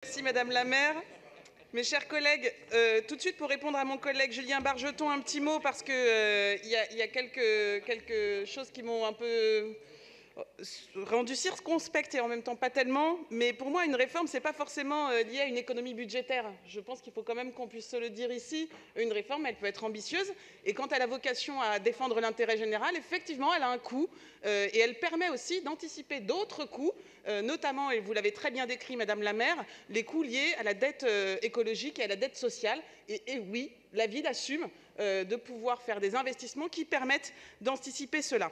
Merci Madame la maire. Mes chers collègues, tout de suite pour répondre à mon collègue Julien Bargeton, un petit mot parce que y a quelques choses qui m'ont un peu rendu circonspecte et en même temps pas tellement. Mais pour moi, une réforme, c'est pas forcément lié à une économie budgétaire. Je pense qu'il faut quand même qu'on puisse se le dire ici. Une réforme, elle peut être ambitieuse. Et quand elle a vocation à défendre l'intérêt général, effectivement, elle a un coût. Et elle permet aussi d'anticiper d'autres coûts, notamment, et vous l'avez très bien décrit, Madame la maire, les coûts liés à la dette écologique et à la dette sociale. Et oui, la ville assume de pouvoir faire des investissements qui permettent d'anticiper cela.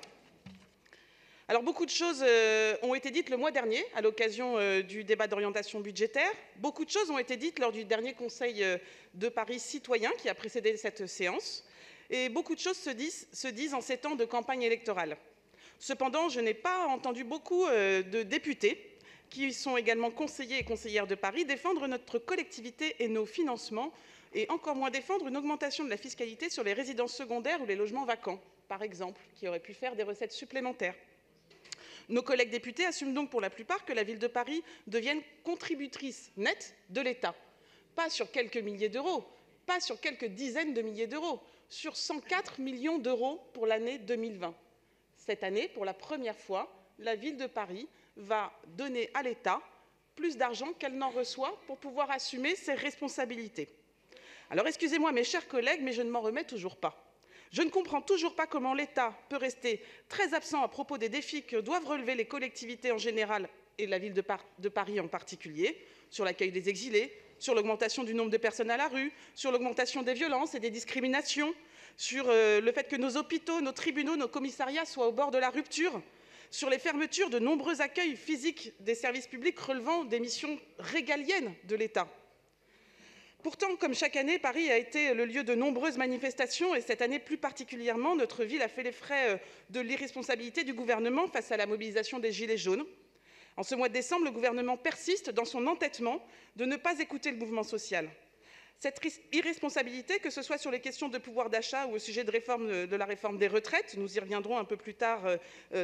Alors beaucoup de choses ont été dites le mois dernier à l'occasion du débat d'orientation budgétaire. Beaucoup de choses ont été dites lors du dernier Conseil de Paris citoyen qui a précédé cette séance. Et beaucoup de choses se disent en ces temps de campagne électorale. Cependant, je n'ai pas entendu beaucoup de députés, qui sont également conseillers et conseillères de Paris, défendre notre collectivité et nos financements, et encore moins défendre une augmentation de la fiscalité sur les résidences secondaires ou les logements vacants, par exemple, qui auraient pu faire des recettes supplémentaires. Nos collègues députés assument donc pour la plupart que la ville de Paris devienne contributrice nette de l'État. Pas sur quelques milliers d'euros, pas sur quelques dizaines de milliers d'euros, sur 104 millions d'euros pour l'année 2020. Cette année, pour la première fois, la ville de Paris va donner à l'État plus d'argent qu'elle n'en reçoit pour pouvoir assumer ses responsabilités. Alors excusez-moi mes chers collègues, mais je ne m'en remets toujours pas. Je ne comprends toujours pas comment l'État peut rester très absent à propos des défis que doivent relever les collectivités en général et la ville de Paris en particulier, sur l'accueil des exilés, sur l'augmentation du nombre de personnes à la rue, sur l'augmentation des violences et des discriminations, sur le fait que nos hôpitaux, nos tribunaux, nos commissariats soient au bord de la rupture, sur les fermetures de nombreux accueils physiques des services publics relevant des missions régaliennes de l'État. Pourtant, comme chaque année, Paris a été le lieu de nombreuses manifestations et cette année plus particulièrement, notre ville a fait les frais de l'irresponsabilité du gouvernement face à la mobilisation des Gilets jaunes. En ce mois de décembre, le gouvernement persiste dans son entêtement de ne pas écouter le mouvement social. Cette irresponsabilité, que ce soit sur les questions de pouvoir d'achat ou au sujet de la réforme des retraites, nous y reviendrons un peu plus tard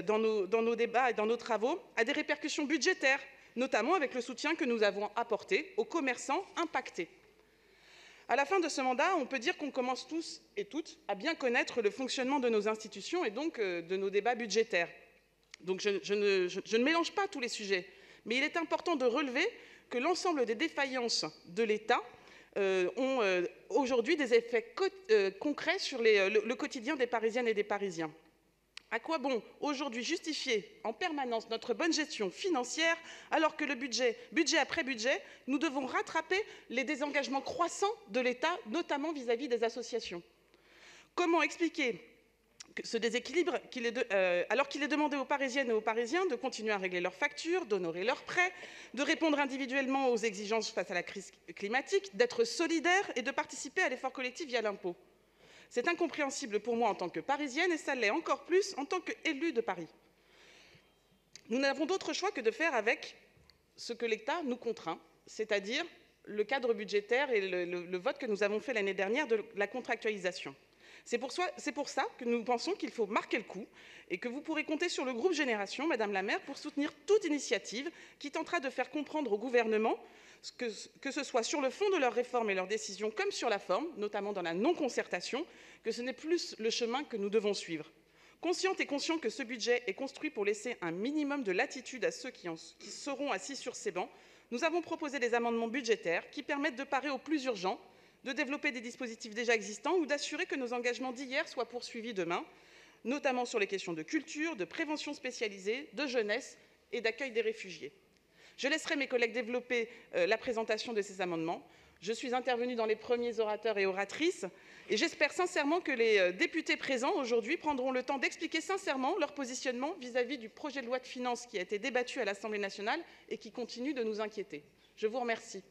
dans nos débats et dans nos travaux, a des répercussions budgétaires, notamment avec le soutien que nous avons apporté aux commerçants impactés. À la fin de ce mandat, on peut dire qu'on commence tous et toutes à bien connaître le fonctionnement de nos institutions et donc de nos débats budgétaires. Donc je ne mélange pas tous les sujets, mais il est important de relever que l'ensemble des défaillances de l'État ont aujourd'hui des effets concrets sur le quotidien des Parisiennes et des Parisiens. À quoi bon aujourd'hui justifier en permanence notre bonne gestion financière alors que le budget après budget, nous devons rattraper les désengagements croissants de l'État, notamment vis-à-vis des associations? Comment expliquer ce déséquilibre alors qu'il est demandé aux Parisiennes et aux Parisiens de continuer à régler leurs factures, d'honorer leurs prêts, de répondre individuellement aux exigences face à la crise climatique, d'être solidaires et de participer à l'effort collectif via l'impôt? C'est incompréhensible pour moi en tant que Parisienne et ça l'est encore plus en tant qu'élue de Paris. Nous n'avons d'autre choix que de faire avec ce que l'État nous contraint, c'est-à-dire le cadre budgétaire et le vote que nous avons fait l'année dernière de la contractualisation. C'est pour ça que nous pensons qu'il faut marquer le coup et que vous pourrez compter sur le groupe Génération, Madame la maire, pour soutenir toute initiative qui tentera de faire comprendre au gouvernement que ce soit sur le fond de leurs réformes et leurs décisions comme sur la forme, notamment dans la non-concertation, que ce n'est plus le chemin que nous devons suivre. Consciente et conscient que ce budget est construit pour laisser un minimum de latitude à ceux qui seront assis sur ces bancs, nous avons proposé des amendements budgétaires qui permettent de parer au plus urgent, de développer des dispositifs déjà existants ou d'assurer que nos engagements d'hier soient poursuivis demain, notamment sur les questions de culture, de prévention spécialisée, de jeunesse et d'accueil des réfugiés. Je laisserai mes collègues développer la présentation de ces amendements. Je suis intervenue dans les premiers orateurs et oratrices et j'espère sincèrement que les députés présents aujourd'hui prendront le temps d'expliquer sincèrement leur positionnement vis-à-vis du projet de loi de finances qui a été débattu à l'Assemblée nationale et qui continue de nous inquiéter. Je vous remercie.